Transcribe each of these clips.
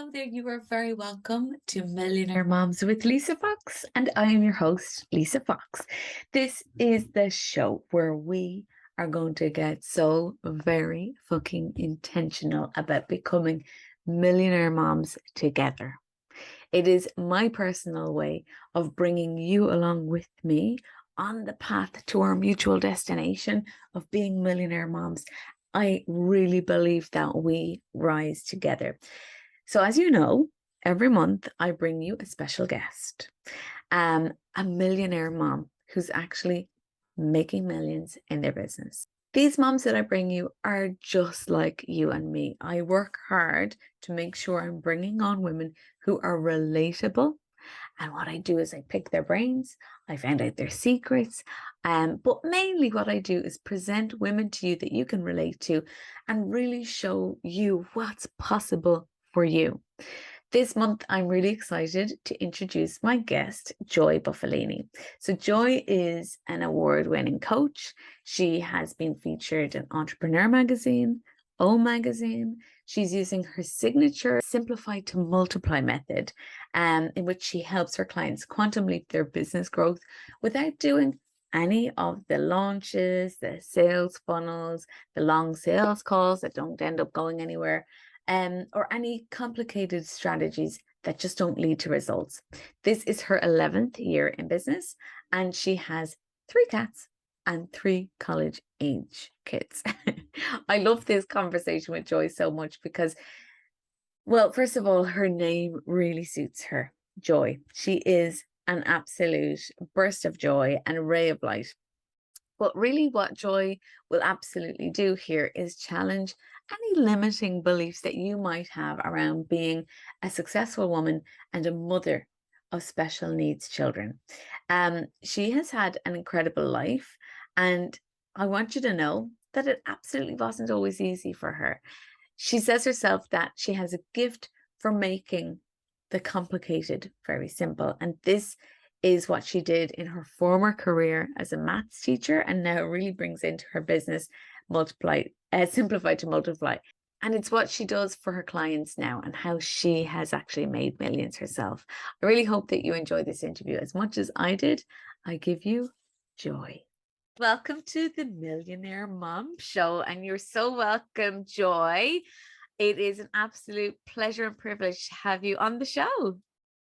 Hello there, you are very welcome to Millionaire Moms with Lisa Fox, and I am your host, Lisa Fox. This is the show where we are going to get so very fucking intentional about becoming millionaire moms together. It is my personal way of bringing you along with me on the path to our mutual destination of being millionaire moms. I really believe that we rise together. So as you know, every month I bring you a special guest, a millionaire mom who's actually making millions in their business. These moms that I bring you are just like you and me. I work hard to make sure I'm bringing on women who are relatable. And what I do is I pick their brains, I find out their secrets. But mainly what I do is present women to you that you can relate to and really show you what's possible for you. This month, I'm really excited to introduce my guest, Joy Bufalini. So Joy is an award-winning coach. She has been featured in Entrepreneur Magazine, O Magazine. She's using her signature Simplify to Multiply method, in which she helps her clients quantum leap their business growth without doing any of the launches, the sales funnels, the long sales calls that don't end up going anywhere, or any complicated strategies that just don't lead to results. This is her 11th year in business, and she has 3 cats and 3 college age kids. I love this conversation with Joy so much because, well, first of all, her name really suits her, Joy. She is an absolute burst of joy and a ray of light. But really what Joy will absolutely do here is challenge any limiting beliefs that you might have around being a successful woman and a mother of special needs children. She has had an incredible life, and I want you to know that it absolutely wasn't always easy for her. She says herself that she has a gift for making the complicated very simple, and this is what she did in her former career as a maths teacher, and now really brings into her business Simplify to Multiply. And it's what she does for her clients now and how she has actually made millions herself. I really hope that you enjoy this interview as much as I did. I give you Joy. Welcome to the Millionaire Mom Show, and you're so welcome, Joy. It is an absolute pleasure and privilege to have you on the show.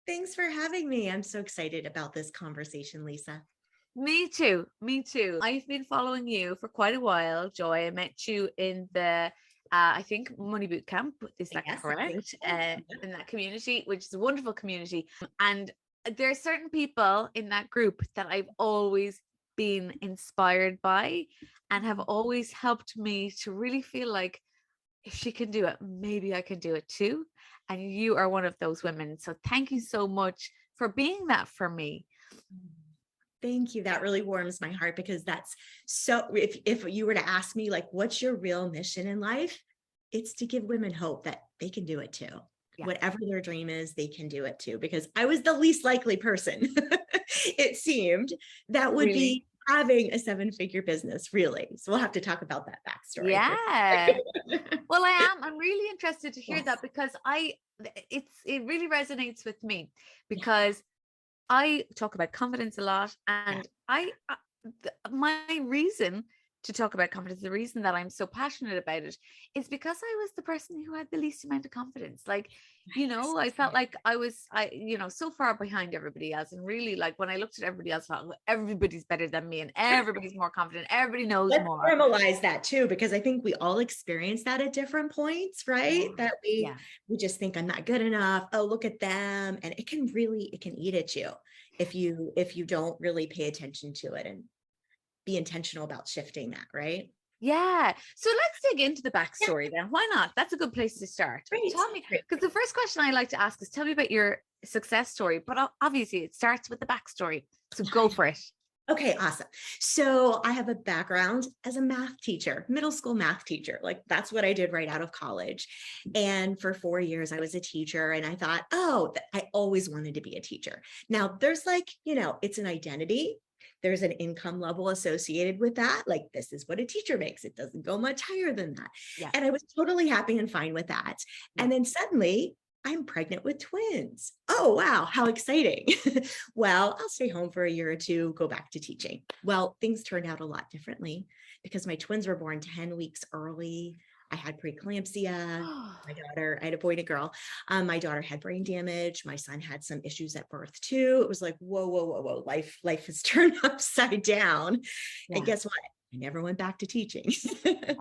Thanks for having me. I'm so excited about this conversation, Lisa. Me too. Me too. I've been following you for quite a while, Joy. I met you in the, I think, Money Boot Camp. Is that correct? In that community, which is a wonderful community. And there are certain people in that group that I've always been inspired by and have always helped me to really feel like if she can do it, maybe I can do it too. And you are one of those women. So thank you so much for being that for me. Thank you. That really warms my heart because that's so, if you were to ask me, like, what's your real mission in life? It's to give women hope that they can do it too. Yeah. Whatever their dream is, they can do it too, because I was the least likely person, it seemed, that would be having a 7-figure business, really. So we'll have to talk about that backstory. Yeah. Well, I'm really interested to hear that because it really resonates with me because I talk about confidence a lot, and my reason to talk about confidence, the reason that I'm so passionate about it is because I was the person who had the least amount of confidence. Like, I felt like I was so far behind everybody else. And really, like, when I looked at everybody else, I thought, well, everybody's better than me and everybody's more confident. Everybody knows more. Let's normalize that too, because I think we all experience that at different points, right? That we just think I'm not good enough. Oh, look at them. And it can eat at you if you don't really pay attention to it and be intentional about shifting that, right? Yeah. So let's dig into the backstory then. Why not? That's a good place to start. Great. Tell me, because the first question I like to ask is, tell me about your success story, but obviously it starts with the backstory. So go for it. Okay, awesome. So I have a background as a math teacher, middle school math teacher. Like, that's what I did right out of college. And for 4 years, I was a teacher, and I thought, oh, I always wanted to be a teacher. Now there's it's an identity. There's an income level associated with that. Like, this is what a teacher makes. It doesn't go much higher than that. Yeah. And I was totally happy and fine with that. Yeah. And then suddenly I'm pregnant with twins. Oh, wow. How exciting. Well, I'll stay home for a year or two, go back to teaching. Well, things turned out a lot differently because my twins were born 10 weeks early. I had preeclampsia. My daughter, I had a boy and a girl. My daughter had brain damage. My son had some issues at birth too. It was like, whoa, whoa, whoa, whoa. Life has turned upside down. Yeah. And guess what? I never went back to teaching. Yeah.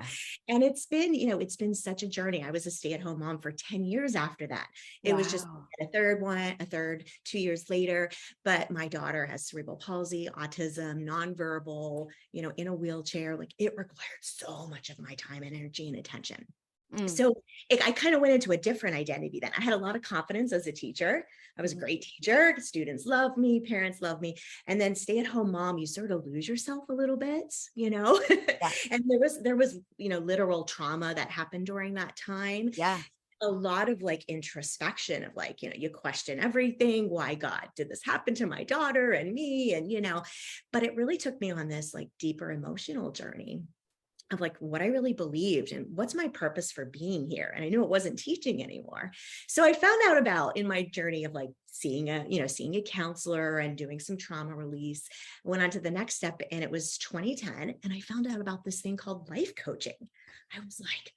And it's been such a journey. I was a stay-at-home mom for 10 years after that. It was just Wow. a third 2 years later. But my daughter has cerebral palsy, autism, nonverbal, in a wheelchair. Like, it required so much of my time and energy and attention. Mm. So I kind of went into a different identity then. I had a lot of confidence as a teacher. I was a great teacher. Students love me, parents love me. And then stay-at-home mom, you sort of lose yourself a little bit, Yeah. And there was, literal trauma that happened during that time. Yeah. A lot of like introspection of like, you question everything. Why, God, did this happen to my daughter and me? And, but it really took me on this like deeper emotional journey of like what I really believed and what's my purpose for being here. And I knew it wasn't teaching anymore. So I found out about in my journey of like seeing a counselor and doing some trauma release. I went on to the next step, and it was 2010. And I found out about this thing called life coaching. I was like,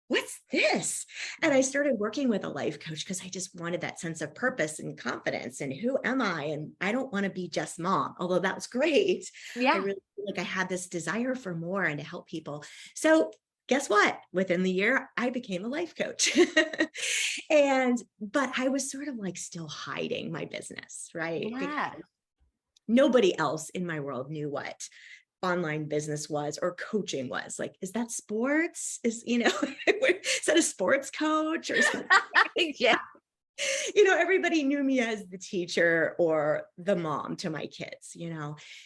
what's this? And I started working with a life coach because I just wanted that sense of purpose and confidence and who am I? And I don't want to be just mom, although that was great. I Yeah. really feel like I had this desire for more and to help people. So guess what? Within the year, I became a life coach. But I was sort of like still hiding my business, right? Yeah. Because nobody else in my world knew what online business was or coaching was. Like, is that sports? Is that a sports coach or something? Yeah. Everybody knew me as the teacher or the mom to my kids,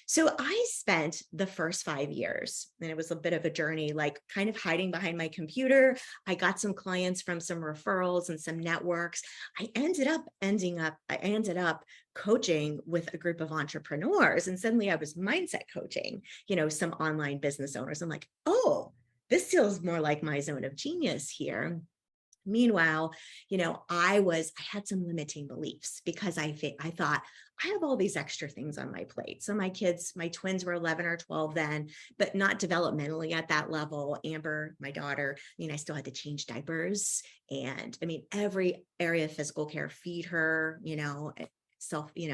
So I spent the first 5 years, and it was a bit of a journey, like kind of hiding behind my computer. I got some clients from some referrals and some networks. I ended up coaching with a group of entrepreneurs, and suddenly I was mindset coaching, some online business owners. I'm like, oh, this feels more like my zone of genius here. Meanwhile, I had some limiting beliefs because I thought I have all these extra things on my plate. So my twins were 11 or 12 then, but not developmentally at that level. Amber, my daughter, I still had to change diapers, and every area of physical care, feed her,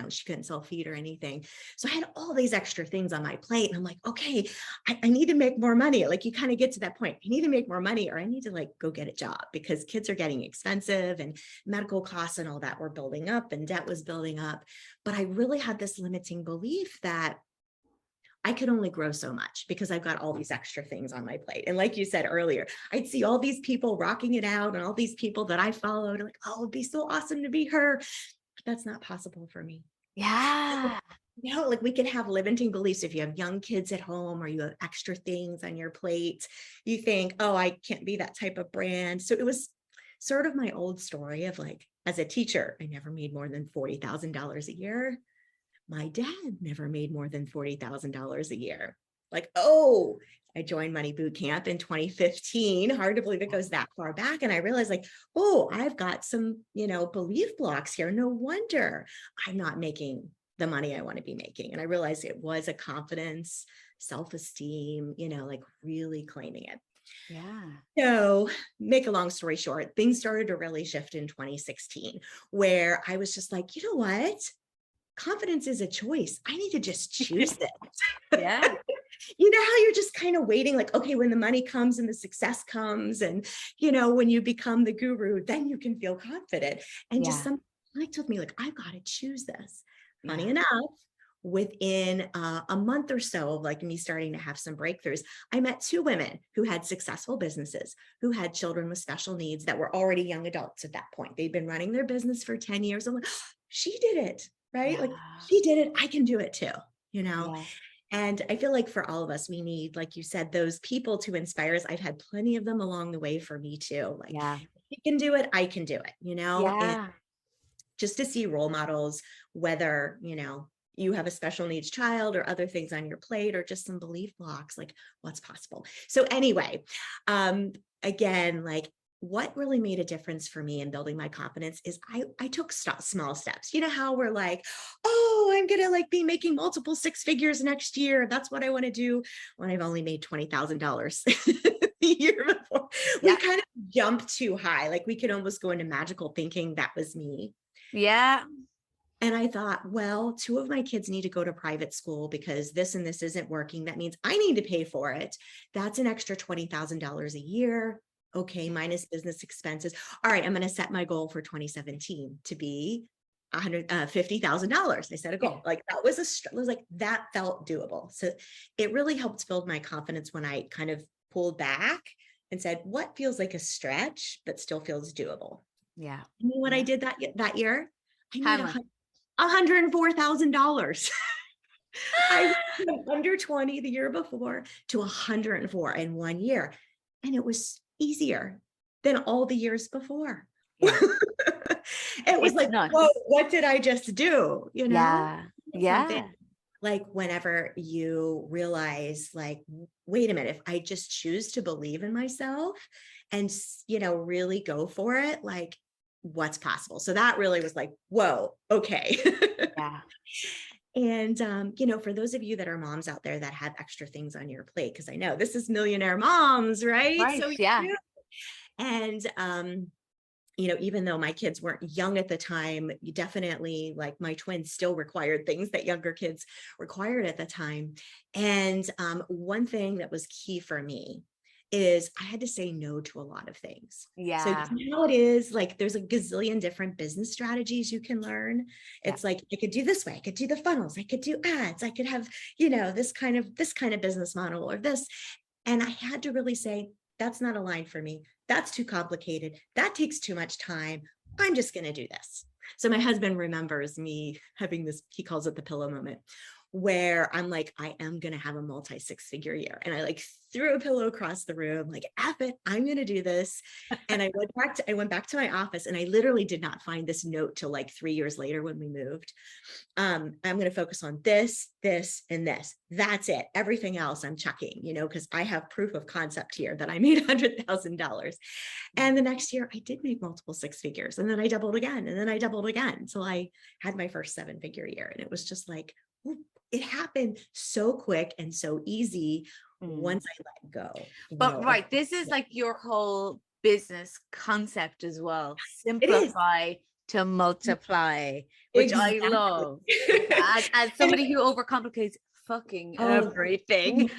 she couldn't self-feed or anything. So I had all these extra things on my plate, and I'm like, okay, I need to make more money. Like, you kind of get to that point. I need to make more money, or I need to like go get a job, because kids are getting expensive and medical costs and all that were building up and debt was building up. But I really had this limiting belief that I could only grow so much because I've got all these extra things on my plate. And like you said earlier, I'd see all these people rocking it out and all these people that I followed, like, oh, it'd be so awesome to be her. That's not possible for me. Yeah. Like, we can have limiting beliefs. If you have young kids at home or you have extra things on your plate, you think, oh, I can't be that type of brand. So it was sort of my old story of like, as a teacher, I never made more than $40,000 a year. My dad never made more than $40,000 a year. Like, oh, I joined Money Boot Camp in 2015. Hard to believe it goes that far back. And I realized like, oh, I've got some, belief blocks here. No wonder I'm not making the money I want to be making. And I realized it was a confidence, self-esteem, like really claiming it. Yeah. So, make a long story short, things started to really shift in 2016, where I was just like, you know what? Confidence is a choice. I need to just choose it. Yeah. You know how you're just kind of waiting, like, okay, when the money comes and the success comes and, when you become the guru, then you can feel confident. And just Yeah. something clicked with me, like, I've got to choose this. Funny Yeah. enough, within a month or so of like me starting to have some breakthroughs, I met two women who had successful businesses, who had children with special needs that were already young adults at that point. They'd been running their business for 10 years. I'm like, oh, she did it, right? Like, she did it. I can do it too, Yeah. And I feel like for all of us, we need, like you said, those people to inspire us. I've had plenty of them along the way for me too. Like, Yeah. if you can do it, I can do it, and Yeah. just to see role models, whether, you have a special needs child or other things on your plate, or just some belief blocks, like what's possible. So anyway, again, like what really made a difference for me in building my confidence is I took small steps. You know how we're like, oh, I'm going to like be making multiple six figures next year. That's what I want to do when I've only made $20,000 the year before. We kind of jump too high. Like we could almost go into magical thinking that was me. Yeah. And I thought, well, two of my kids need to go to private school because this and this isn't working. That means I need to pay for it. That's an extra $20,000 a year. Okay, minus business expenses. All right, I'm going to set my goal for 2017 to be $50,000. I set a goal. Like that was that felt doable. So it really helped build my confidence when I kind of pulled back and said, what feels like a stretch, but still feels doable. Yeah. You know what I did that year? I made $104,000. I went from under 20 the year before to 104 in 1 year. And it was easier than all the years before. Yeah. It was like, nuts. Whoa, what did I just do? You know? Yeah. Like whenever you realize like, wait a minute, if I just choose to believe in myself and, you know, really go for it, like what's possible. So that really was like, whoa, okay. Yeah. And, you know, for those of you that are moms out there that have extra things on your plate, because I know this is Millionaire Moms, right? Right. So yeah. And, you know, even though my kids weren't young at the time, you definitely like my twins still required things that younger kids required at the time. And one thing that was key for me is I had to say no to a lot of things. Yeah. So you know how it is, like there's a gazillion different business strategies you can learn. It's like, I could do this way, I could do the funnels, I could do ads, I could have, you know, this kind of business model or this. And I had to really say, that's not aligned for me. That's too complicated. That takes too much time. I'm just going to do this. So my husband remembers me having this, he calls it the pillow moment, where I'm like, I am going to have a multi six-figure year. And I like threw a pillow across the room, like, F it, I'm going to do this. And I went back to my office and I literally did not find this note till like 3 years later when we moved. I'm going to focus on this, this, and this. That's it. Everything else I'm checking, you know, because I have proof of concept here that I made $100,000. And the next year I did make multiple six figures. And then I doubled again. And then I doubled again until I had my first 7-figure year. And it was just like, it happened so quick and so easy once I let go. But right, this is like your whole business concept as well. Simplify to multiply, which I love. As somebody who overcomplicates fucking everything.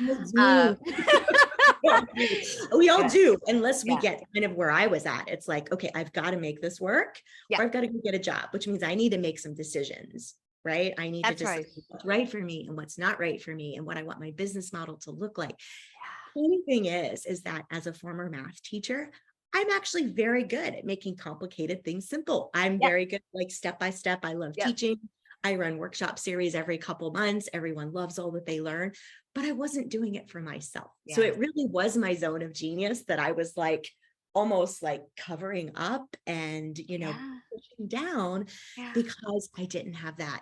We all do, unless we get kind of where I was at. It's like, okay, I've got to make this work, or I've got to go get a job, which means I need to make some decisions. Right? I need to decide what's right for me and what's not right for me and what I want my business model to look like. The only thing is that as a former math teacher, I'm actually very good at making complicated things simple. I'm very good, like step by step. I love teaching. I run workshop series every couple months. Everyone loves all that they learn, but I wasn't doing it for myself. So it really was my zone of genius that I was like, almost like covering up and, you know, pushing down because I didn't have that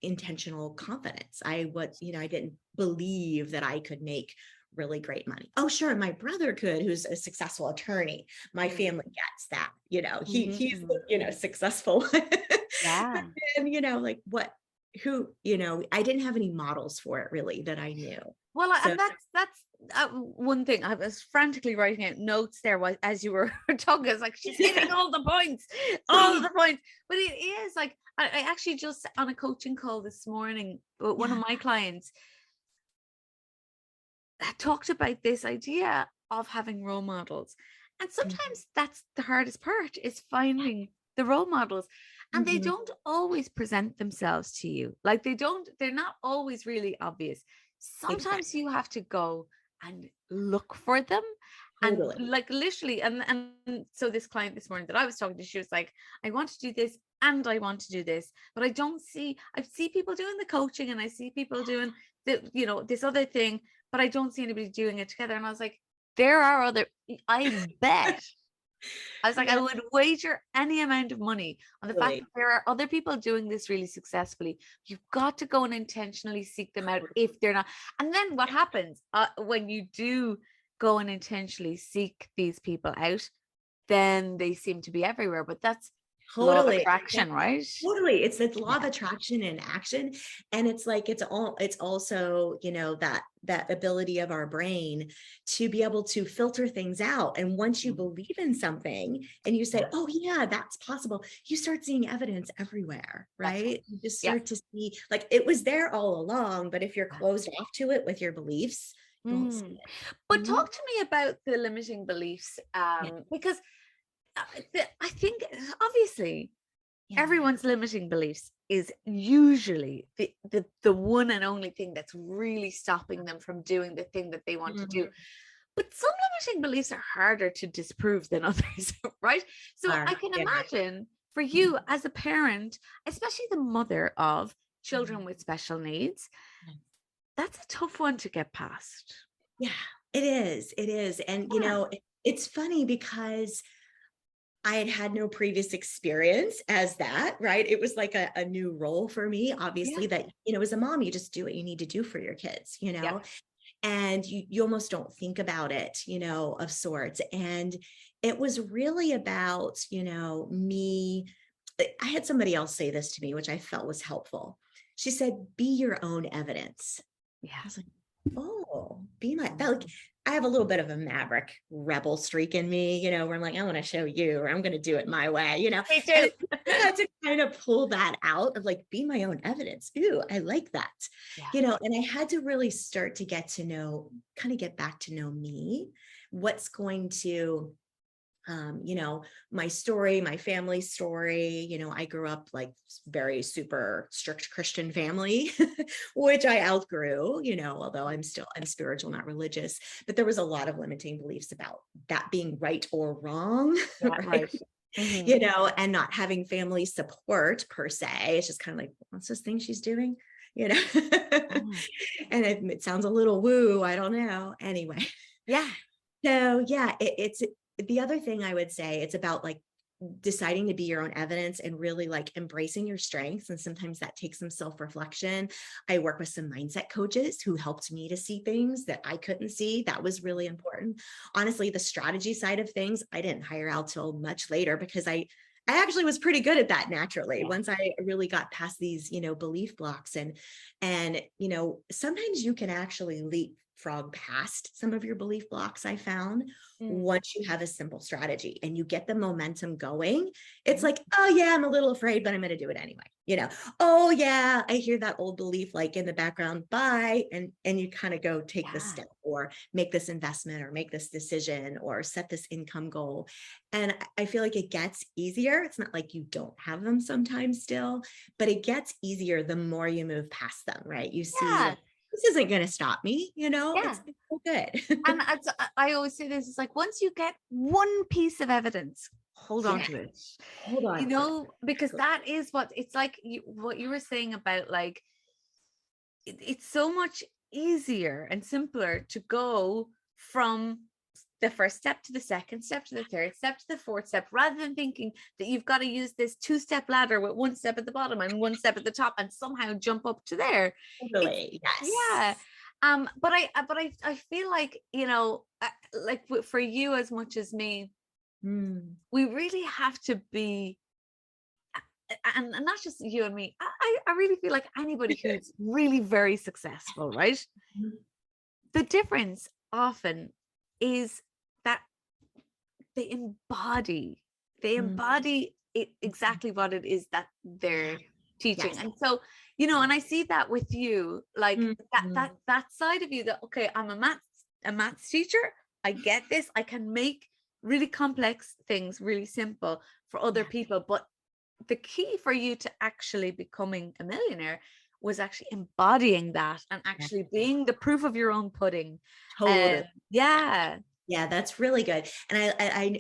intentional confidence. I didn't believe that I could make really great money. Oh, sure. My brother could, who's a successful attorney. My family gets that, you know, he's, you know, successful. And, you know, like I didn't have any models for it really that I knew. Well, that's one thing. I was frantically writing out notes there as you were talking. It's like she's hitting all the points. But it is like, I actually just on a coaching call this morning with one of my clients talked about this idea of having role models. And sometimes that's the hardest part, is finding the role models. And they don't always present themselves to you. Like they're not always really obvious. Sometimes you have to go and look for them. Totally. And like literally, and so this client this morning that I was talking to, she was like, I want to do this and I want to do this, but I see people doing the coaching and I see people doing this other thing, but I don't see anybody doing it together. And I was like, I bet. I was like, I would wager any amount of money on the fact that there are other people doing this really successfully. You've got to go and intentionally seek them out if they're not. And then what happens when you do go and intentionally seek these people out? then they seem to be everywhere. But that's law of Totally. attraction, right? Totally. It's the law of Yeah. attraction in action. And it's like, it's also, that ability of our brain to be able to filter things out. And once you believe in something and you say, Yeah. oh yeah, that's possible, you start seeing evidence everywhere, That's right? You just yeah. start to see, like, it was there all along, but if you're closed off to it with your beliefs, you won't see it. But talk to me about the limiting beliefs, Yeah. because I think obviously Yeah. everyone's limiting beliefs is usually the one and only thing that's really stopping them from doing the thing that they want to do. But some limiting beliefs are harder to disprove than others, right? So I can imagine for you as a parent, especially the mother of children with special needs, that's a tough one to get past. Yeah, it is. It is. And, it's funny because I had had no previous experience as that, right? It was like a new role for me, obviously, that, as a mom, you just do what you need to do for your kids, Yeah. and you almost don't think about it, of sorts. And it was really about, me. I had somebody else say this to me, which I felt was helpful. She said, be your own evidence. Yeah. I was like, oh, be my, that, like, I have a little bit of a maverick rebel streak in me, where I'm like, I want to show you, or I'm going to do it my way, Me and too. I had to kind of pull that out of like, be my own evidence. Ooh, I like that, and I had to really start to get to know, kind of get back to know me, what's going to, my story, my family story, I grew up like very super strict Christian family, which I outgrew, although I'm spiritual, not religious, but there was a lot of limiting beliefs about that being right or wrong, Yeah, right? Mm-hmm. And not having family support per se. It's just kind of like, what's this thing she's doing? And it sounds a little woo, I don't know. Anyway. Yeah. So yeah, it's the other thing I would say, it's about like deciding to be your own evidence and really like embracing your strengths. And sometimes that takes some self-reflection. I work with some mindset coaches who helped me to see things that I couldn't see. That was really important. Honestly, the strategy side of things, I didn't hire out till much later because I actually was pretty good at that naturally once I really got past these, belief blocks, and sometimes you can actually leapfrog past some of your belief blocks. I found once you have a simple strategy and you get the momentum going, it's like, oh yeah, I'm a little afraid, but I'm going to do it anyway. Oh yeah, I hear that old belief like in the background, bye. And you kind of go take this step or make this investment or make this decision or set this income goal. And I feel like it gets easier. It's not like you don't have them sometimes still, but it gets easier the more you move past them, right? You see, this isn't going to stop me, it's so good. And I always say this, it's like, once you get one piece of evidence, hold on to it. Hold on. Because that is what it's like, what you were saying about like, it's so much easier and simpler to go from the first step to the second step to the third step to the fourth step, rather than thinking that you've got to use this 2-step ladder with 1 step at the bottom and 1 step at the top and somehow jump up to there. Totally. Yes. Yeah. But I feel like, like for you as much as me, we really have to be, and not just you and me, I really feel like anybody who's really very successful, right? The difference often is that they embody it, exactly what it is that they're teaching. And so, and I see that with you, like that side of you, that, okay, I'm a maths teacher. I get this. I can make really complex things really simple for other people. But the key for you to actually becoming a millionaire was actually embodying that and actually being the proof of your own pudding. Totally. Yeah. Yeah, that's really good. And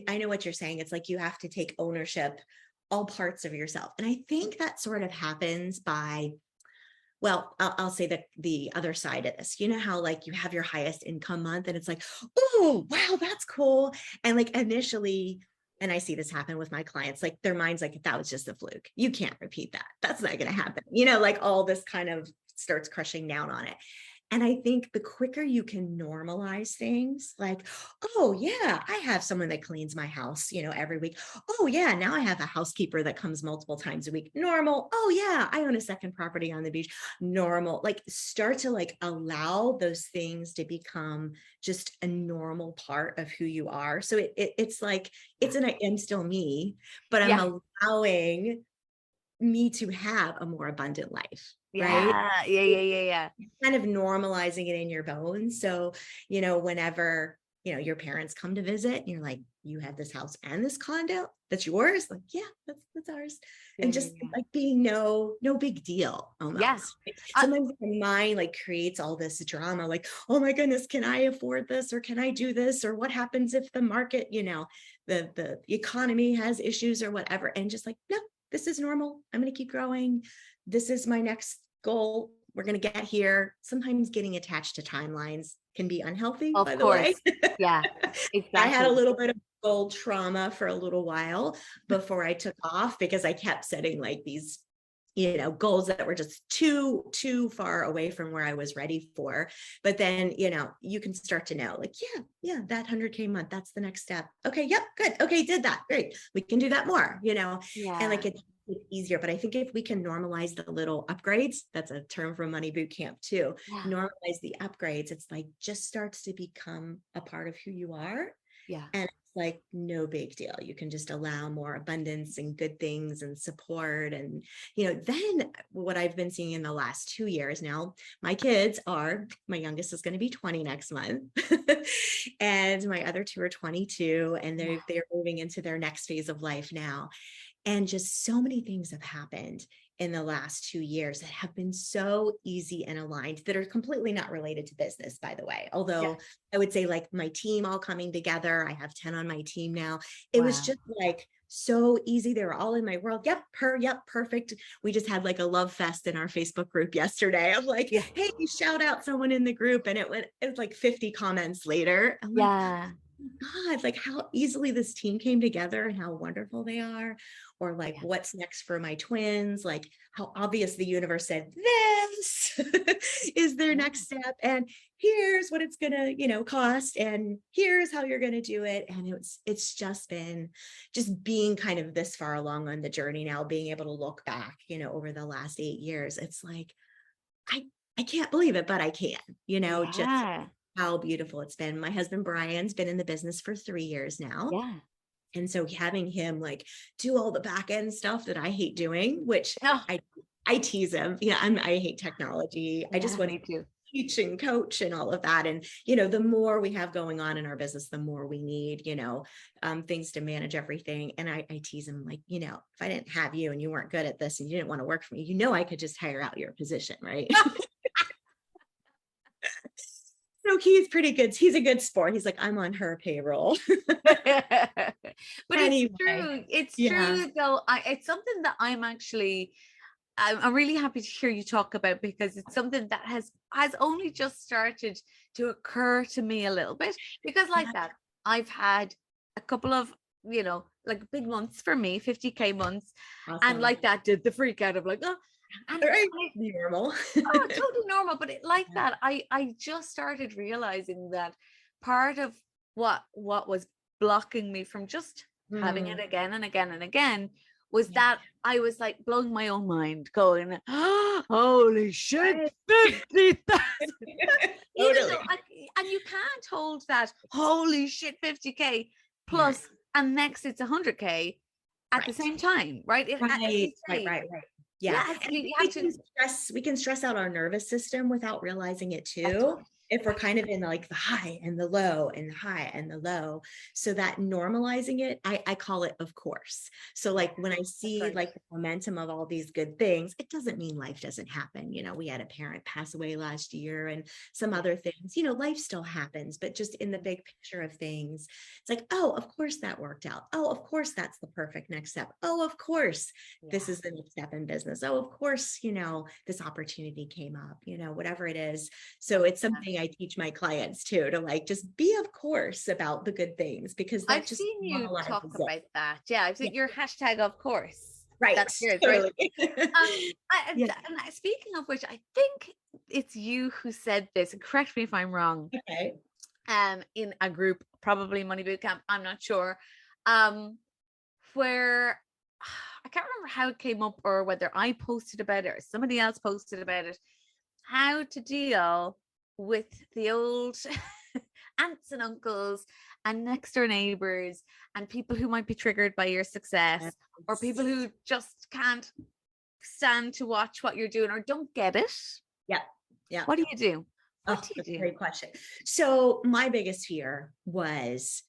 I know what you're saying. It's like you have to take ownership, all parts of yourself. And I think that sort of happens by, well, I'll say the other side of this. You know how like you have your highest income month and it's like, oh, wow, that's cool. And like initially, and I see this happen with my clients, like their mind's like, that was just a fluke. You can't repeat that. That's not going to happen. Like all this kind of starts crushing down on it. And I think the quicker you can normalize things like, oh yeah, I have someone that cleans my house, every week. Oh yeah, now I have a housekeeper that comes multiple times a week. Normal. Oh yeah, I own a second property on the beach. Normal. Like start to like allow those things to become just a normal part of who you are. So it's like, I'm still me, but I'm Yeah. allowing me to have a more abundant life, right? Yeah. Yeah. Yeah. Yeah. Yeah. Kind of normalizing it in your bones. So, whenever, your parents come to visit and you're like, you have this house and this condo that's yours. Like, yeah, that's ours. Yeah. And Yeah. just Yeah. like being no big deal Yeah. almost. Right? I, Sometimes my mind like creates all this drama, like, oh my goodness, can I afford this? Or can I do this? Or what happens if the market, the economy has issues or whatever? And just like, no, this is normal. I'm going to keep growing. This is my next goal. We're going to get here. Sometimes getting attached to timelines can be unhealthy, of by the way. course. Yeah. I had a Exactly. little bit of goal trauma for a little while before I took off because I kept setting like these goals that were just too far away from where I was ready for. But then, you can start to know like, yeah, that 100K month, that's the next step. Okay. Yep. Good. Okay. Did that. Great. We can do that more, and like Yeah. it's easier. But I think if we can normalize the little upgrades, that's a term from Money Boot Camp too, Yeah. normalize the upgrades. It's like just starts to become a part of who you are. Yeah. And it's like no big deal. You can just allow more abundance and good things and support. And, then what I've been seeing in the last 2 years now, my youngest is going to be 20 next month. And my other two are 22, and they're moving into their next phase of life now. And just so many things have happened in the last 2 years that have been so easy and aligned that are completely not related to business, by the way. Although I would say like my team all coming together, I have 10 on my team now. It was just like so easy. They were all in my world. Yep. Perfect. We just had like a love fest in our Facebook group yesterday. I'm like, hey, shout out someone in the group. And it was like 50 comments later. I'm like, Yeah. God, like how easily this team came together and how wonderful they are. Or like, what's next for my twins? Like how obvious the universe said, this is their next step. And here's what it's going to, cost. And here's how you're going to do it. And it's just been just being kind of this far along on the journey now, being able to look back, over the last 8 years. It's like, I can't believe it, but I can, just how beautiful it's been. My husband, Brian's been in the business for 3 years now. Yeah. And so having him like do all the back end stuff that I hate doing, which I tease him. I hate technology. I just want to teach and coach and all of that. And, the more we have going on in our business, the more we need, things to manage everything. And I tease him like, if I didn't have you and you weren't good at this and you didn't want to work for me, I could just hire out your position, right? So he's pretty good. He's a good sport. He's like, I'm on her payroll. But anyway, it's true. It's true though. It's something that I'm really happy to hear you talk about, because it's something that has only just started to occur to me a little bit, because like that, I've had a couple of, like big months for me, 50K months. Awesome. And like that did the freak out of like, oh, and normal. Totally normal. But like that, I just started realizing that part of what was blocking me from just having it again and again and again was that I was like blowing my own mind, going, oh, holy shit, 50,000. Totally. And you can't hold that holy shit 50K plus and next it's 100K at the same time, right? Right. Yeah. We can stress out our nervous system without realizing it too. If we're kind of in like the high and the low and the high and the low. So that normalizing it, I call it, of course. So like when I see like the momentum of all these good things, it doesn't mean life doesn't happen. We had a parent pass away last year and some other things, life still happens, but just in the big picture of things, it's like, oh, of course that worked out. Oh, of course that's the perfect next step. Oh, of course this is the next step in business. Oh, of course, this opportunity came up, whatever it is. So it's something I teach my clients too, to like, just be of course about the good things, because I've seen you talk about that. Yeah. I've seen your hashtag, of course. Right. That's yours, right? Totally. Yeah. Speaking of which, I think it's you who said this, and correct me if I'm wrong, Okay. in a group, probably Money Boot Camp, I'm not sure, where I can't remember how it came up or whether I posted about it or somebody else posted about it, how to deal with the old aunts and uncles and next door neighbors and people who might be triggered by your success, or people who just can't stand to watch what you're doing or don't get it. Yeah. Yeah. What do you do? What Oh, do that's a you do? great question. So my biggest fear was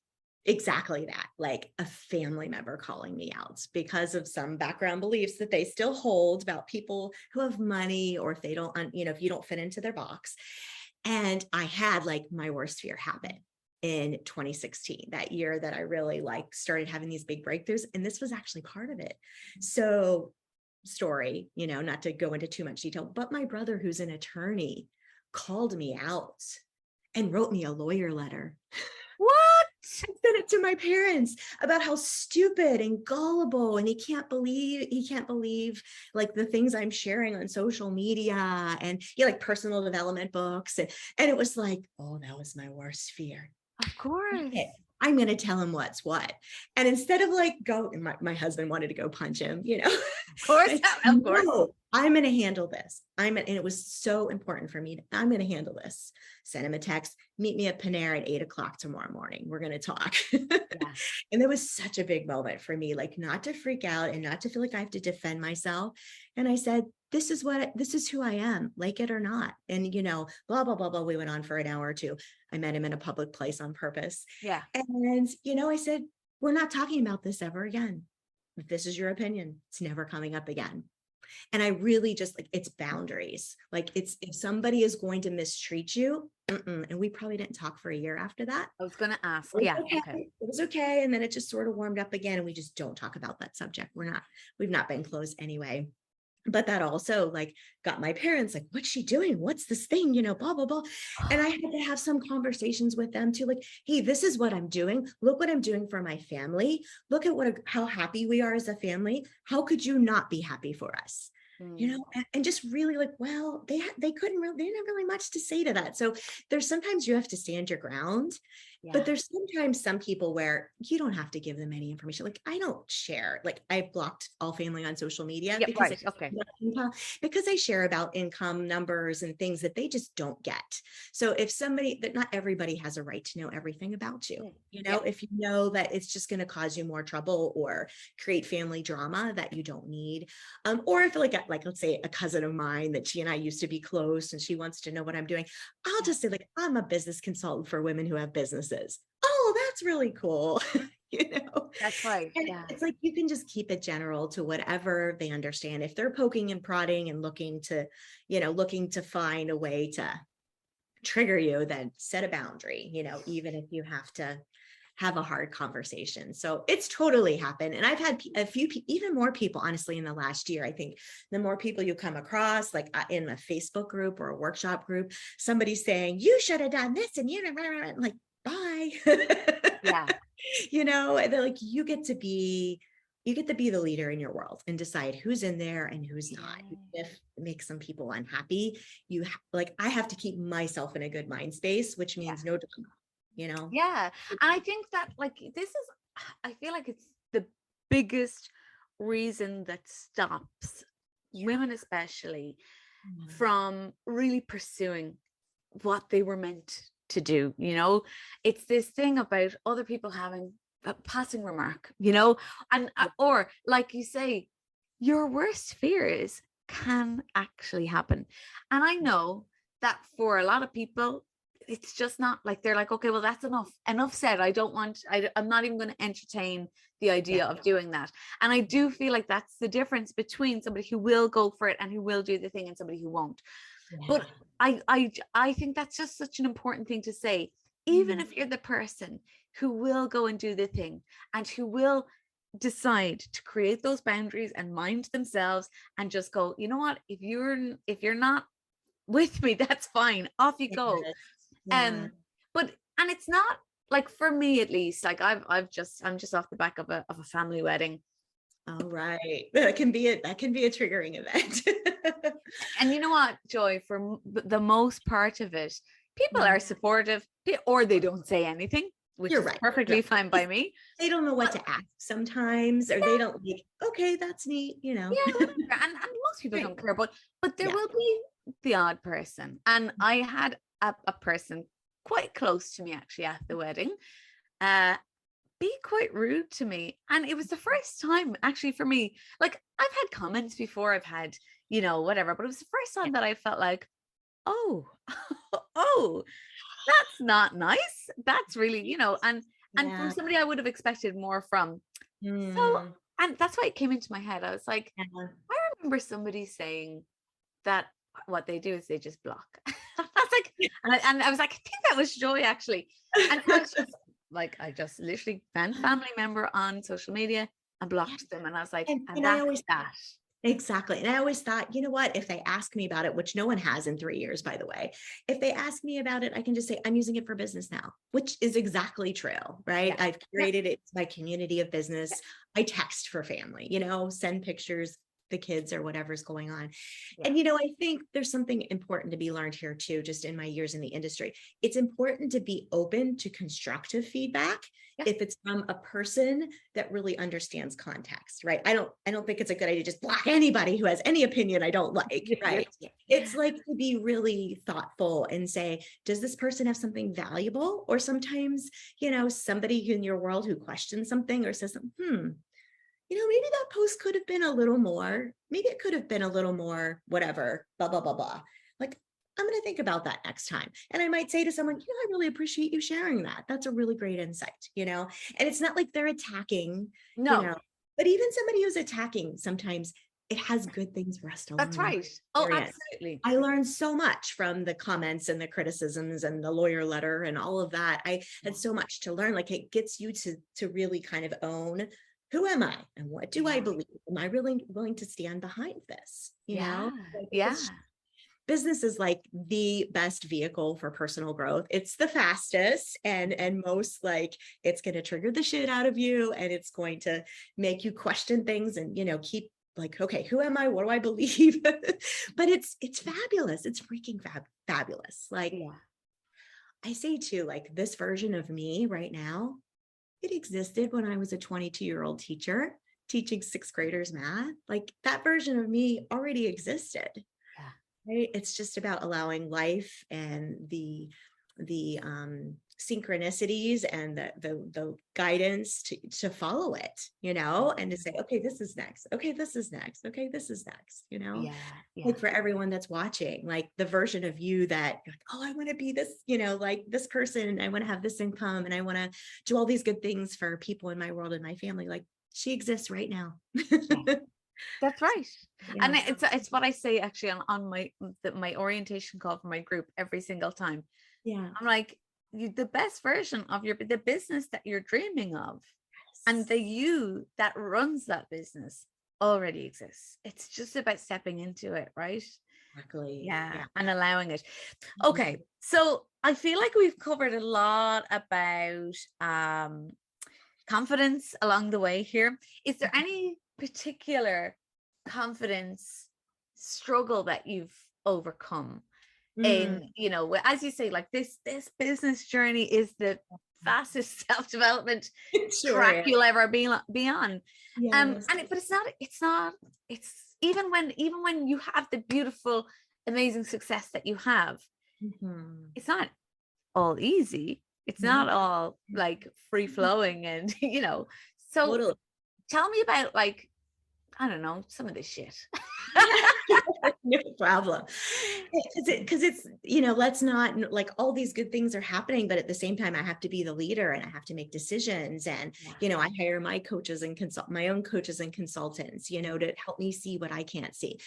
exactly that, like a family member calling me out because of some background beliefs that they still hold about people who have money, or if they don't, if you don't fit into their box. And I had like my worst fear happen in 2016, that year that I really like started having these big breakthroughs. And this was actually part of it. So story, not to go into too much detail, but my brother, who's an attorney, called me out and wrote me a lawyer letter. What? I sent it to my parents about how stupid and gullible, and he can't believe like the things I'm sharing on social media, and like personal development books, and it was like, oh, that was my worst fear. Of course. Okay, I'm going to tell him what's what. And instead of like my husband wanted to go punch him, Of course. Of course. No, I'm going to handle this. And it was so important for me. I'm going to handle this. Send him a text, meet me at Panera at 8:00 tomorrow morning. We're going to talk. Yeah. And it was such a big moment for me, like not to freak out and not to feel like I have to defend myself. And I said, this is who I am, like it or not. And, blah, blah, blah, blah. We went on for an hour or two. I met him in a public place on purpose. Yeah. And, I said, we're not talking about this ever again. If this is your opinion, it's never coming up again. And I really just like, it's boundaries. Like if somebody is going to mistreat you, and we probably didn't talk for a year after that. I was going to ask. Yeah. Okay. It was okay. And then it just sort of warmed up again. And we just don't talk about that subject. We've not been close anyway. But that also like got my parents like, what's she doing? What's this thing? Blah, blah, blah. And I had to have some conversations with them too. Like, hey, this is what I'm doing. Look what I'm doing for my family. Look at how happy we are as a family. How could you not be happy for us? And just really like, well, they didn't have really much to say to that. So there's sometimes you have to stand your ground. Yeah. But there's sometimes some people where you don't have to give them any information. Like I don't share, like I've blocked all family on social media because I share about income numbers and things that they just don't get. So if not everybody has a right to know everything about you, if you know that it's just going to cause you more trouble or create family drama that you don't need. Or if like let's say a cousin of mine that she and I used to be close and she wants to know what I'm doing, I'll just say like, I'm a business consultant for women who have businesses. Oh, that's really cool. That's right. And it's like, you can just keep it general to whatever they understand. If they're poking and prodding and looking to find a way to trigger you, then set a boundary, even if you have to have a hard conversation. So it's totally happened. And I've had even more people, honestly, in the last year. I think the more people you come across, like in a Facebook group or a workshop group, somebody saying, you should have done this and like, bye. Yeah. They're like, you get to be the leader in your world and decide who's in there and who's not. If it makes some people unhappy, I have to keep myself in a good mind space, which means no drama. Yeah. And I think that I feel like it's the biggest reason that stops women especially from really pursuing what they were meant to do. It's this thing about other people having a passing remark, and or like you say, your worst fears can actually happen. And I know that for a lot of people, it's just not like, they're like, okay, well, that's enough said. I'm not even going to entertain the idea of doing that. And I do feel like that's the difference between somebody who will go for it and who will do the thing and somebody who won't. Yeah. But I think that's just such an important thing to say. Even if you're the person who will go and do the thing and who will decide to create those boundaries and mind themselves and just go, you know what, if you're not with me, that's fine, off you go. Yeah. But it's not like, for me at least, like I'm just off the back of a family wedding, All right. That can be a triggering event. And you know what, Joy, for the most part of it, people Yeah, are supportive or they don't say anything, which you're is right. perfectly fine by It's- me. They don't know what But to ask sometimes, or they don't like, okay, that's neat, yeah, whatever. And most people Right. don't care, but there Yeah. will be the odd person. And I had a person quite close to me actually at the wedding, uh, be quite rude to me. And it was the first time actually for me. Like I've had comments before, I've had, whatever, but it was the first Yeah. time that I felt like, oh, oh, that's not nice. That's really, and from Yeah. somebody I would have expected more from. So, Mm, and that's why it came into my head. I was like, yeah. I remember somebody saying that what they do is they just block. That's like, and I was like, I think that was Joy actually. And I was just like, I just literally found family member on social media and Yeah. blocked them. And I was like, and And I that's always that. exactly. And I always thought, you know what, if they ask me about it, which no one has in 3 years, by the way, if they ask me about it, I can just say, I'm using it for business now, which is exactly true, right? Yeah. I've Yeah. created it, my community of business. Yeah. I text for family, send pictures, the kids or whatever's going on. Yeah. And, I think there's something important to be learned here too, just in my years in the industry. It's important to be open to constructive feedback Yeah. if it's from a person that really understands context, right? I don't think it's a good idea to just block anybody who has any opinion I don't like, right? Yeah. It's like to be really thoughtful and say, does this person have something valuable? Or sometimes, somebody in your world who questions something or says, maybe that post could have been a little more, maybe it could have been a little more, whatever, blah, blah, blah, blah. Like, I'm going to think about that next time. And I might say to someone, I really appreciate you sharing that. That's a really great insight, and it's not like they're attacking, No, but even somebody who's attacking, sometimes it has good things for us to that's learn. right. Oh, Experience. absolutely. I learned so much from the comments and the criticisms and the lawyer letter and all of that. I had so much to learn. Like it gets you to really kind of own, who am I and what do I Yeah. believe? Am I really willing to stand behind this? Yeah. I think Yeah. business is like the best vehicle for personal growth. It's the fastest and most like it's going to trigger the shit out of you and it's going to make you question things and keep like, okay, who am I? What do I believe? But it's fabulous. It's freaking fabulous. Like Yeah. I say too, like this version of me right now, it existed when I was a 22-year-old teacher teaching sixth graders math. Like that version of me already existed. Yeah. Right? It's just about allowing life and the synchronicities and the guidance to follow it, and to say, okay, this is next. Okay, this is next. Okay, this is next. Yeah. Yeah. Like for everyone that's watching, like the version of you that, like, oh, I want to be this, like this person. I want to have this income, and I want to do all these good things for people in my world and my family. Like she exists right now. Yeah. That's right. Yeah. And it's what I say actually on my orientation call for my group every single time. Yeah. I'm like, the best version of the business that you're dreaming of and the you that runs that business already exists. It's just about stepping into it, right? Exactly. Yeah. And allowing it. Mhm. Okay. So I feel like we've covered a lot about confidence along the way here. Is there any particular confidence struggle that you've overcome Mm, in, as you say, like this business journey is the fastest self-development sure track is. you'll ever be on. Yes. But it's even when you have the beautiful, amazing success that you have, Mhm. it's not all easy. It's not No, all like free flowing and so totally. tell me about, like, I don't know, some of this shit. No problem. Because it's, let's not like all these good things are happening, but at the same time, I have to be the leader and I have to make decisions. And, Yeah. I hire my own coaches and consultants, to help me see what I can't see.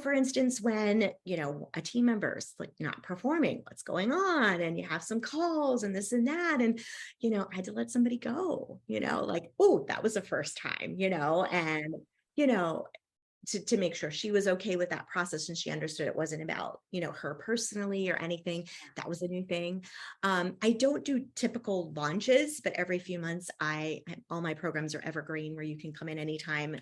For instance, when, a team member's like not performing, what's going on? And you have some calls and this and that. And, I had to let somebody go, like, oh, that was the first time, and, you know, to make sure she was okay with that process, and she understood it wasn't about, her personally or anything. That was a new thing. I don't do typical launches, but every few months all my programs are evergreen where you can come in anytime.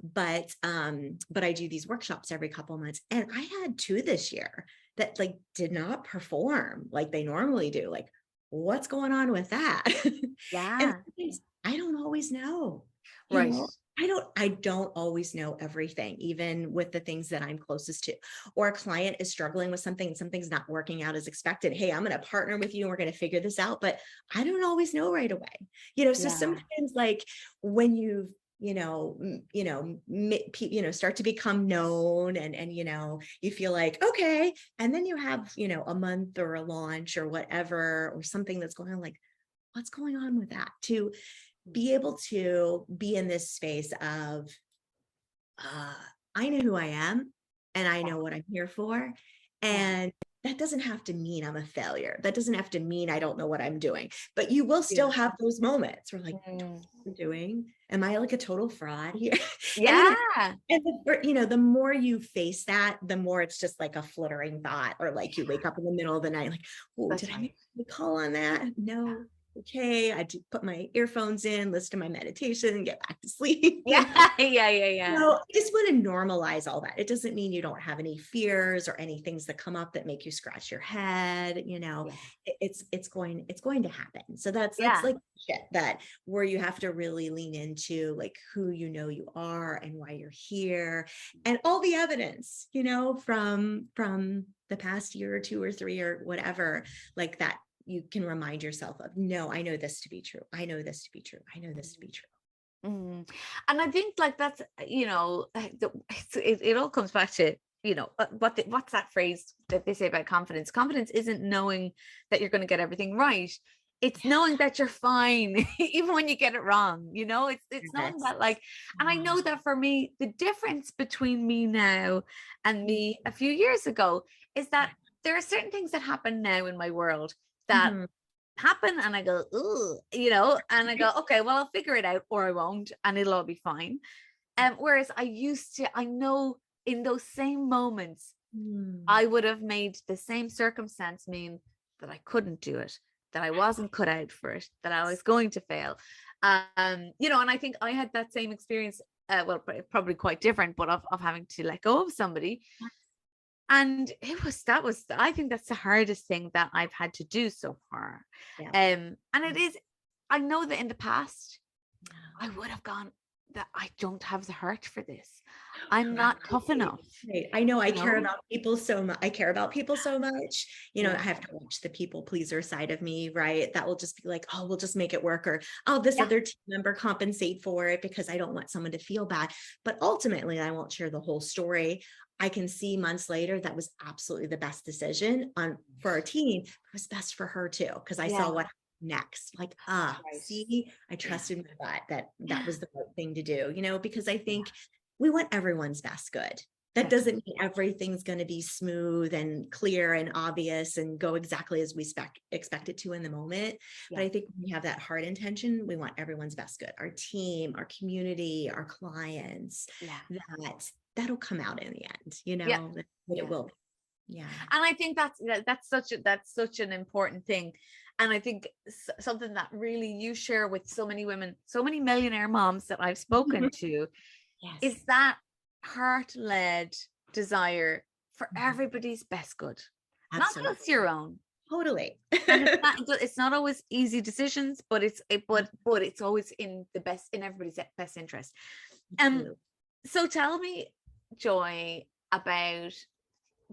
But I do these workshops every couple of months, and I had 2 this year that like did not perform like they normally do. Like, what's going on with that? And Yeah. sometimes I don't always know, Right. I don't always know everything, even with the things that I'm closest to, or a client is struggling with something and something's not working out as expected. Hey, I'm going to partner with you and we're going to figure this out, but I don't always know right away. So Yeah. sometimes like when you've, start to become known and, you feel like, okay. And then you have, a month or a launch or whatever, or something that's going on, like, what's going on with that? To be able to be in this space of, I know who I am and I know what I'm here for. And that doesn't have to mean I'm a failure. That doesn't have to mean I don't know what I'm doing, but you will still have those moments where like, what I'm doing? Am I like a total fraud here? Yeah. The more you face that, the more it's just like a fluttering thought, or like you wake up in the middle of the night, like, oh, did I make a call on that? No. Okay, I put my earphones in, listen to my meditation, and get back to sleep. Yeah. Yeah. I just want to normalize all that. It doesn't mean you don't have any fears or any things that come up that make you scratch your head. It's going to happen. So that's like shit that where you have to really lean into like who you are and why you're here, and all the evidence, from the past year or 2 or 3 or whatever, like that. You can remind yourself of, no, I know this to be true. I know this to be true. I know this to be true. And I think like that's, it all comes back to, what's that phrase that they say about confidence? Confidence isn't knowing that you're going to get everything right. It's knowing that you're fine, even when you get it wrong, it's knowing that like, and I know that for me, the difference between me now and me a few years ago is that there are certain things that happen now in my world that happen and I go, ooh, and I go, okay, well, I'll figure it out or I won't, and it'll all be fine. Whereas I know in those same moments, I would have made the same circumstance mean that I couldn't do it, that I wasn't cut out for it, that I was going to fail. And I think I had that same experience, well, probably quite different, but of having to let go of somebody. And I think that's the hardest thing that I've had to do so far. And it is, I know that in the past, I would have gone, that I don't have the heart for this. I'm not tough enough. I know I care about people so much. I have to watch the people pleaser side of me, right? That will just be like, oh, we'll just make it work. Or, oh, this other team member compensate for it because I don't want someone to feel bad. But ultimately, I won't share the whole story. I can see months later that was absolutely the best decision for our team. It was best for her too, because I saw what happened next. Like, see, I trusted my gut that was the right thing to do, because I think we want everyone's best good. That doesn't mean everything's going to be smooth and clear and obvious and go exactly as we expect it to in the moment. But I think when we have that heart intention, we want everyone's best good, our team, our community, our clients, that'll come out in the end, that it will. Yeah. And I think that's such an important thing. And I think something that really you share with so many women, so many millionaire moms that I've spoken to, is that heart-led desire for everybody's best good. Absolutely. Not just your own. Totally. And it's not always easy decisions, but it's always in everybody's best interest. So tell me, Joy, about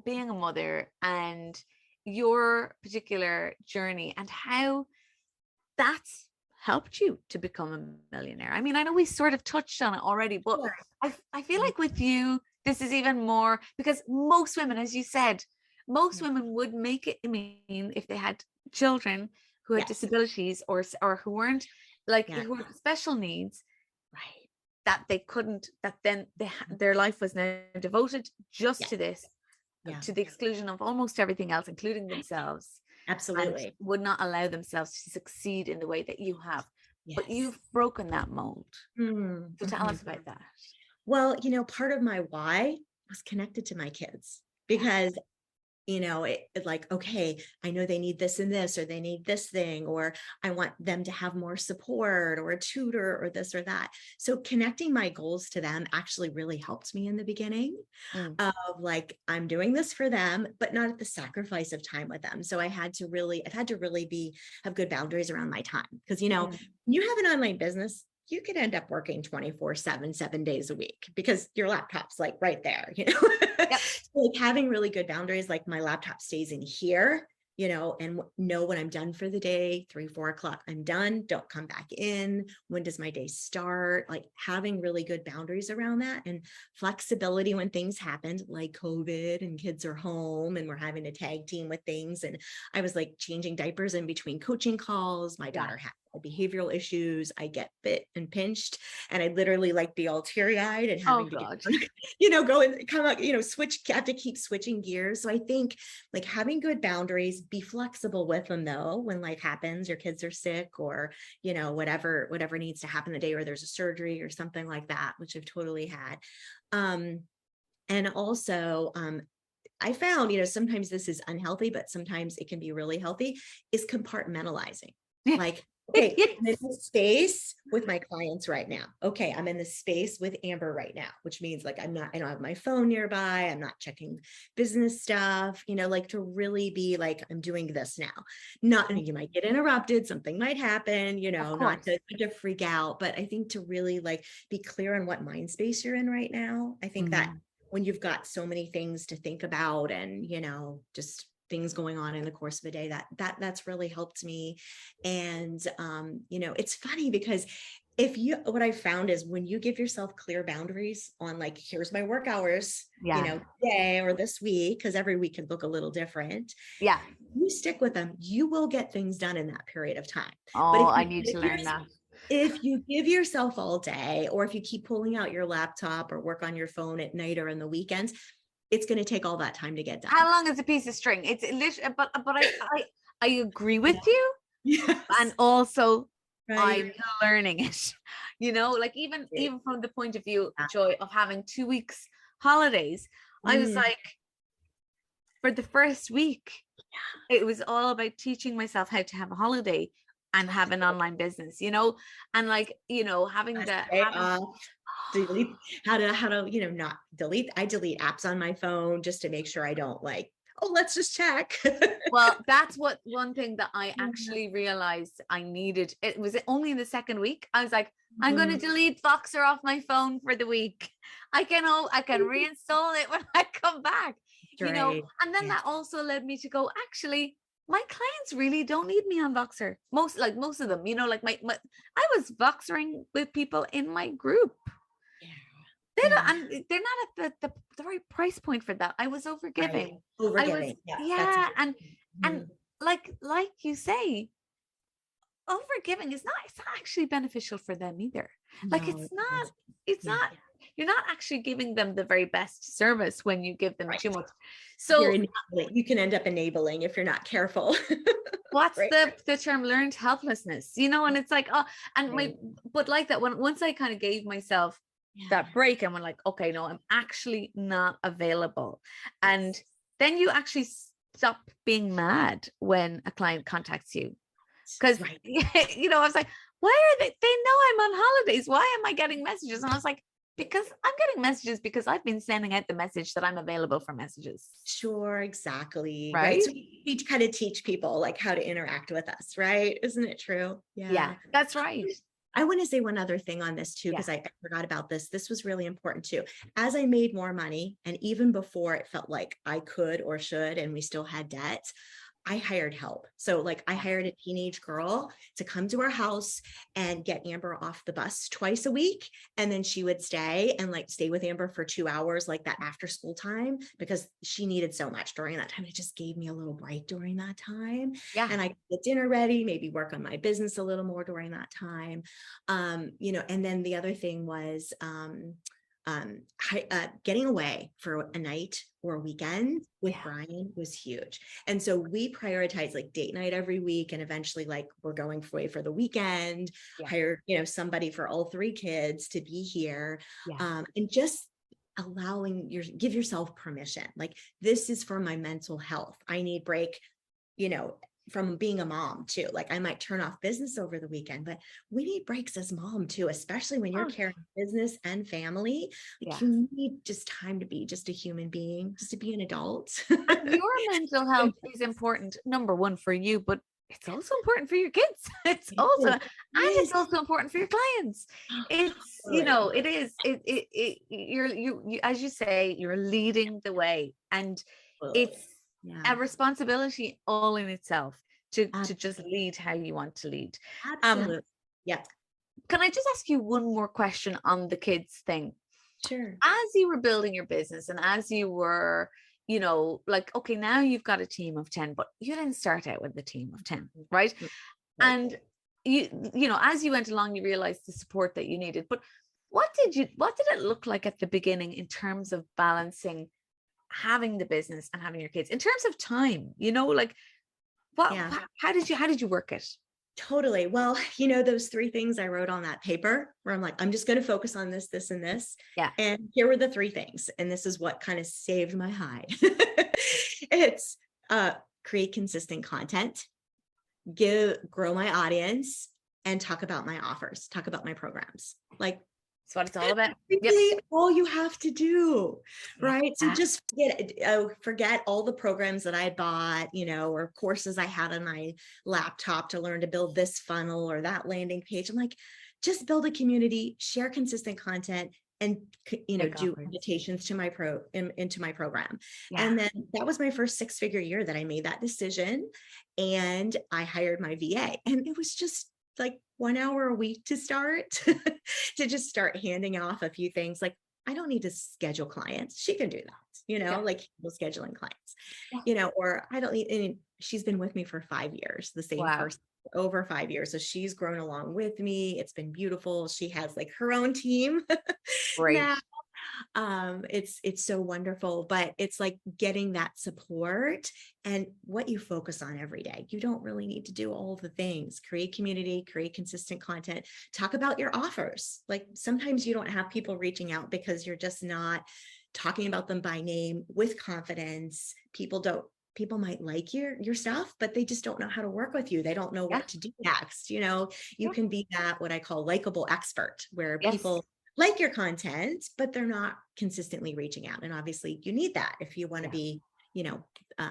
being a mother and your particular journey and how that's helped you to become a millionaire. I mean, I know we sort of touched on it already, but I feel like with you, this is even more, because most women, as you said, most women would make it mean if they had children who had disabilities or who weren't like who had special needs, right? That they couldn't, that then their life was now devoted just to this, to the exclusion of almost everything else, including themselves. Absolutely. And would not allow themselves to succeed in the way that you have. But you've broken that mold. So tell us about that. Well, part of my why was connected to my kids because it like, okay, I know they need this and this, or they need this thing, or I want them to have more support or a tutor or this or that. So connecting my goals to them actually really helped me in the beginning Mm, of like, I'm doing this for them, but not at the sacrifice of time with them. So I've had to really have good boundaries around my time. Because, mm. you have an online business, you could end up working 24/7, 7 days a week because your laptop's like right there, Yep. So, like having really good boundaries, like my laptop stays in here, and know when I'm done for the day, 3, 4 o'clock, I'm done. Don't come back in. When does my day start? Like having really good boundaries around that and flexibility when things happened, like COVID and kids are home and we're having to tag team with things. And I was like changing diapers in between coaching calls. My daughter had behavioral issues. I get bit and pinched, and I literally like be all teary eyed and Oh having to God. go and come up, switch, have to keep switching gears. So I think like having good boundaries, be flexible with them though, when life happens, your kids are sick or, whatever needs to happen the day, or there's a surgery or something like that, which I've totally had. And also, I found, sometimes this is unhealthy, but sometimes it can be really healthy, is compartmentalizing. Like, okay, Yes. I'm in this space with my clients right now. Okay, I'm in this space with Amber right now, which means like I don't have my phone nearby. I'm not checking business stuff, like to really be like, I'm doing this now. Not, you might get interrupted, something might happen, Of not course. to freak out, but I think to really like be clear on what mind space you're in right now. I think that Mm, when you've got so many things to think about and just things going on in the course of a day, that's really helped me. And it's funny because what I found is when you give yourself clear boundaries on like, here's my work hours, yeah. today or this week, because every week can look a little different, Yeah. you stick with them, you will get things done in that period of time. But Oh, I need to learn that. if you give yourself all day, or if you keep pulling out your laptop or work on your phone at night or in the weekends, it's going to take all that time to get done. How long is a piece of string? It's literally, but I agree Yeah. with you, and Yes. also Right. I'm learning it. Like even from the point of view, Joy, of having 2 weeks holidays, I was Mm. like, for the first week, it was all about teaching myself how to have a holiday and have an online business, and like, having the Stay having off, delete, how to, not delete. I delete apps on my phone just to make sure I don't like, oh, let's just check. well, that's what one thing that I Yeah. actually realized I needed. It was only in the second week. I was like, I'm going to Mhm. delete Voxer off my phone for the week. I can reinstall it when I come back, Right. and then Yeah. that also led me to go, actually, my clients really don't need me on Voxer. Most of them, like my I was Voxering with people in my group. Yeah. They don't, Yeah. and they're not at the right price point for that. I was Right. overgiving. I was, Overgiving. Yeah. That's yeah, and Mhm. like you say, overgiving it's not actually beneficial for them either. Like No, it's yeah. not, you're not actually giving them the very best service when you give them Right. too much. You're So enabling. You can end up enabling if you're not careful. what's Right. the term, learned helplessness, and it's like, oh, and Right. but like that, once I kind of gave myself Yeah. that break and went like, okay, no, I'm actually not available. And Yes. then you actually stop being mad when a client contacts you. Because, Right. I was like, why are they know I'm on holidays? Why am I getting messages? And I was like, because I'm getting messages because I've been sending out the message that I'm available for messages. Sure, exactly. Right. Right? So we kind of teach people like how to interact with us, right? Isn't it true? Yeah, Yeah. that's right. I want to say one other thing on this too, Yeah. because I forgot about this. This was really important too. As I made more money, and even before it felt like I could or should, and we still had debt, I hired help. So like I hired a teenage girl to come to our house and get Amber off the bus twice a week. And then she would stay with Amber for 2 hours, like that after school time, because she needed so much during that time. It just gave me a little break during that time. Yeah. And I could get dinner ready, maybe work on my business a little more during that time. And then the other thing was, getting away for a night or a weekend with Yeah. Brian was huge. And so we prioritize like date night every week. And eventually like we're going away for the weekend, Yeah. hire, somebody for all 3 kids to be here. Yeah. And just give yourself permission. Like, this is for my mental health. I need break, from being a mom too. Like, I might turn off business over the weekend, but we need breaks as mom too, especially when you're Oh, carrying business and family. Like, yeah. you need just time to be just a human being, just to be an adult. And your mental health is important, number one for you, but it's also important for your kids. It's also, and it's also important for your clients. It's, it is, you, as you say, you're leading the way, and it's a responsibility all in itself to just lead how you want to lead. Absolutely. Yeah. Can I just ask you one more question on the kids thing? Sure. As you were building your business and as you were, like, okay, now you've got a team of 10, but you didn't start out with a team of 10, right? And as you went along, you realized the support that you needed. But what did it look like at the beginning in terms of balancing having the business and having your kids in terms of time? Like, how did you work it? Totally. Well, those 3 things I wrote on that paper where I'm like, I'm just going to focus on this, this, and this. Yeah. And here were the 3 things. And this is what kind of saved my hide. It's create consistent content, grow my audience, and talk about my offers, talk about my programs. Like, that's what it's all about. Really, all you have to do, right? So just forget all the programs that I bought, or courses I had on my laptop to learn to build this funnel or that landing page. I'm like, just build a community, share consistent content, and do invitations to into my program. Yeah. And then that was my first 6-figure year that I made that decision, and I hired my VA, and it was just like 1 hour a week to start, to just start handing off a few things. Like, I don't need to schedule clients. She can do that, like scheduling clients, or I don't need, and she's been with me for 5 years, the same person, over 5 years. So she's grown along with me. It's been beautiful. She has like her own team now. It's so wonderful, but it's like getting that support and what you focus on every day. You don't really need to do all the things. Create community, create consistent content, talk about your offers. Like, sometimes you don't have people reaching out because you're just not talking about them by name with confidence. People might like your stuff, but they just don't know how to work with you. They don't know what to do next. You can be that, what I call likable expert, where people like your content, but they're not consistently reaching out. And obviously you need that if you want to be,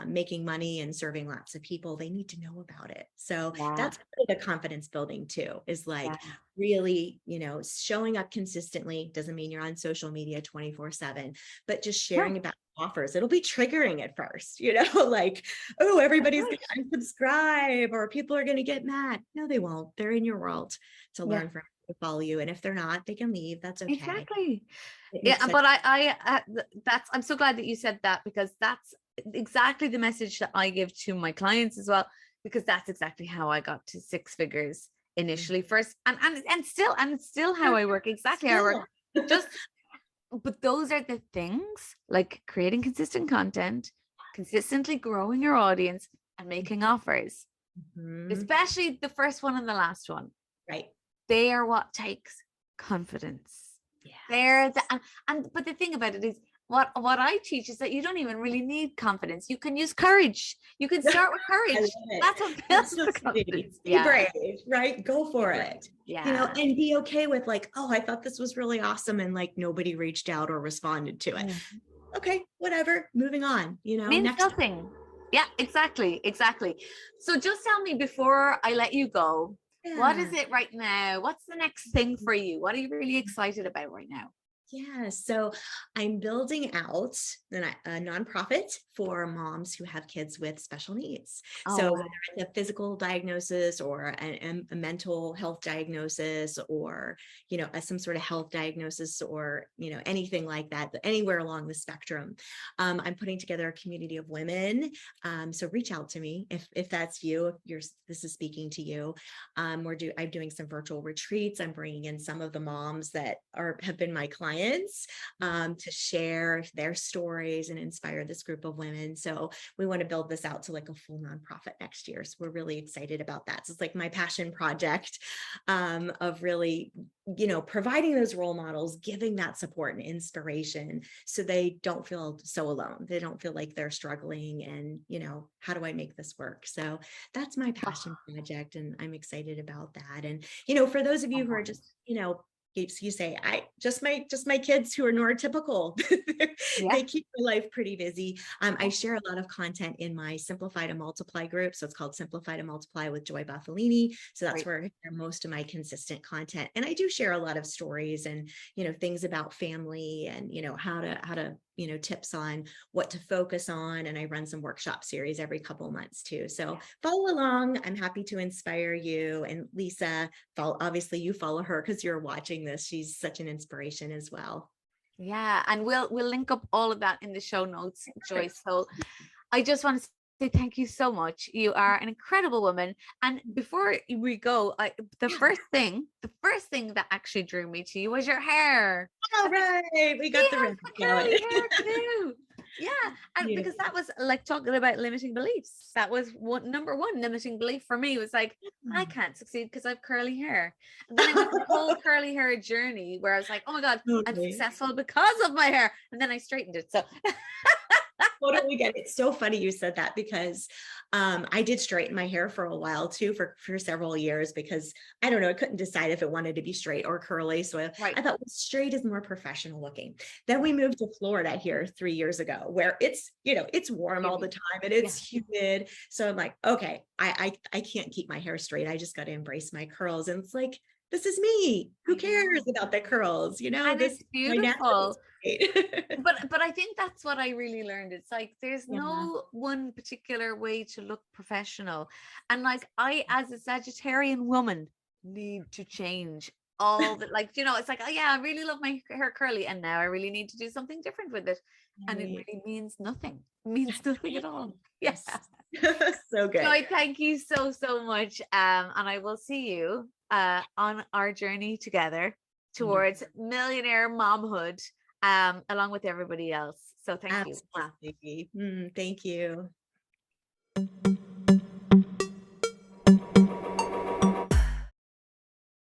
making money and serving lots of people. They need to know about it. So that's part of the confidence building too, is like really, showing up consistently. Doesn't mean you're on social media 24/7, but just sharing about offers. It'll be triggering at first, like, oh, everybody's going to unsubscribe, or people are going to get mad. No, they won't. They're in your world to learn from, to follow you. And if they're not, they can leave. That's okay. Exactly. Yeah. But I'm so glad that you said that, because that's exactly the message that I give to my clients as well, because that's exactly how I got to 6 figures initially first. And it's still how I work, exactly how I work. But those are the things, like creating consistent content, consistently growing your audience, and making offers, especially the first one and the last one. Right. They are what takes confidence. They're but the thing about it is, what I teach is that you don't even really need confidence. You can use courage. You can start with courage. That's what builds the confidence. Be brave, right? Go for it. Yeah. And be okay with like, oh, I thought this was really awesome, and like nobody reached out or responded to it. Okay, whatever. Moving on. Means nothing. Yeah, exactly. So just tell me, before I let you go, what is it right now? What's the next thing for you? What are you really excited about right now? Yeah, so I'm building out a nonprofit for moms who have kids with special needs. So whether it's a physical diagnosis or a mental health diagnosis, or, some sort of health diagnosis, or, anything like that, anywhere along the spectrum, I'm putting together a community of women. So reach out to me if that's you, if this is speaking to you. I'm doing some virtual retreats. I'm bringing in some of the moms that have been my clients clients to share their stories and inspire this group of women. So we want to build this out to like a full nonprofit next year. So we're really excited about that. So it's like my passion project of really, providing those role models, giving that support and inspiration so they don't feel so alone. They don't feel like they're struggling and, how do I make this work? So that's my passion project. And I'm excited about that. And, for those of you who are just, you say, just my kids who are neurotypical, they keep my life pretty busy. I share a lot of content in my Simplify to Multiply group. So it's called Simplify to Multiply with Joy Bufalini. So that's where I share most of my consistent content. And I do share a lot of stories and, things about family and, how to, tips on what to focus on. And I run some workshop series every couple of months too. So follow along. I'm happy to inspire you. And Lisa, obviously you follow her because you're watching this. She's such an inspiration as well. Yeah, and we'll link up all of that in the show notes, Joyce. So I just want to say thank you so much. You are an incredible woman. And before we go, the first thing that actually drew me to you was your hair. All right, we got the red curly hair too. Yeah, and because that was like talking about limiting beliefs. That was number one limiting belief for me was like, I can't succeed because I have curly hair. And then I went the whole curly hair journey where I was like, oh my God, I'm successful because of my hair. And then I straightened it. So totally get it. It's so funny you said that because I did straighten my hair for a while too, for several years, because I don't know, I couldn't decide if it wanted to be straight or curly. So I thought, well, straight is more professional looking. Then we moved to Florida here 3 years ago, where it's, it's warm all the time and it's humid. So I'm like, okay, I can't keep my hair straight. I just got to embrace my curls. And it's like, this is me. Who cares about the curls? And this it's beautiful. But I think that's what I really learned. It's like there's no one particular way to look professional. And like I, as a Sagittarian woman, need to change all the it's like, oh yeah, I really love my hair curly, and now I really need to do something different with it. And it really means nothing. It means nothing at all. Yes. So good. Joy, thank you so much. And I will see you on our journey together towards millionaire momhood, along with everybody else. So thank you. Thank you.